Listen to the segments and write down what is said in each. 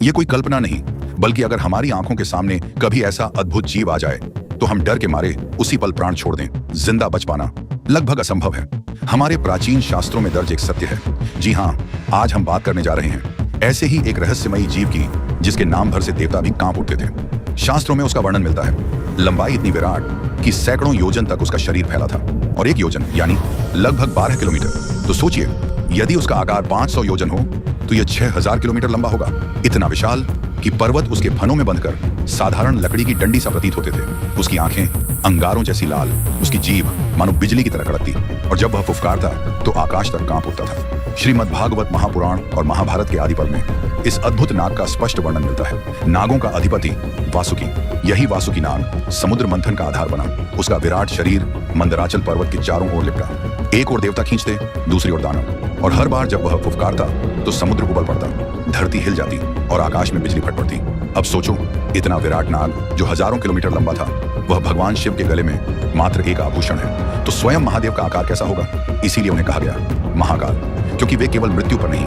ये कोई कल्पना नहीं, बल्कि अगर हमारी आंखों के सामने कभी ऐसा अद्भुत जीव आ जाए तो हम डर के मारे उसी पल प्राण छोड़ दें। जिंदा बच पाना लगभग असंभव है। हमारे प्राचीन शास्त्रों में दर्ज एक सत्य है। जी हाँ, आज हम बात करने जा रहे हैं ऐसे ही एक रहस्यमयी जीव की, जिसके नाम भर से देवता भी कांप उठते थे। शास्त्रों में उसका वर्णन मिलता है। लंबाई इतनी विराट कि सैकड़ों योजन तक उसका शरीर फैला था, और एक योजन यानी लगभग 12 किलोमीटर। तो सोचिए, यदि उसका आकार 500 योजन हो तो यह 6000 किलोमीटर लंबा होगा। इतना विशाल कि पर्वत उसके फनों में बंधकर साधारण लकड़ी की डंडी सा प्रतीत होते थे। उसकी आंखें अंगारों जैसी लाल, उसकी जीभ मानो बिजली की तरह कड़कती, और जब वह फुफकारता तो आकाश तक कांप उठता था। श्रीमद् भागवत महापुराण और महाभारत के आदि पर्व में इस अद्भुत नाग का स्पष्ट वर्णन मिलता है। नागों का अधिपति वासुकी, यही वासुकी नाग समुद्र मंथन का आधार बना। उसका विराट शरीर मंदराचल पर्वत के चारों ओर लिपटा। एक ओर देवता खींचते, दूसरी ओर दानव, और हर बार जब वह फुफकारता तो समुद्र उबल पड़ता, धरती हिल जाती और आकाश में बिजली फट पड़ती। अब सोचो, इतना विराट नाग जो हजारों किलोमीटर लंबा था, वह भगवान शिव के गले में मात्र एक आभूषण है, तो स्वयं महादेव का आकार कैसा होगा? इसीलिए उन्हें कहा गया महाकाल, क्योंकि वे केवल मृत्यु पर नहीं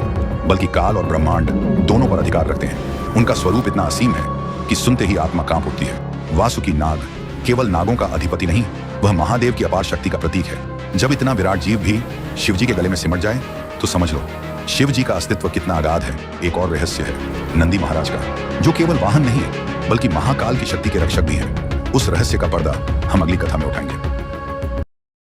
बल्कि काल और ब्रह्मांड दोनों पर अधिकार रखते हैं। उनका स्वरूप इतना असीम है कि सुनते ही आत्मा कांप उठती है। वासुकी नाग केवल नागों का अधिपति नहीं, वह महादेव की अपार शक्ति का प्रतीक है। जब इतना विराट जीव भी शिव जी के गले में सिमट जाए तो समझ लो शिव जी का अस्तित्व कितना अगाध है। एक और रहस्य है नंदी महाराज का, जो केवल वाहन नहीं है बल्कि महाकाल की शक्ति के रक्षक भी हैं। उस रहस्य का पर्दा हम अगली कथा में उठाएंगे।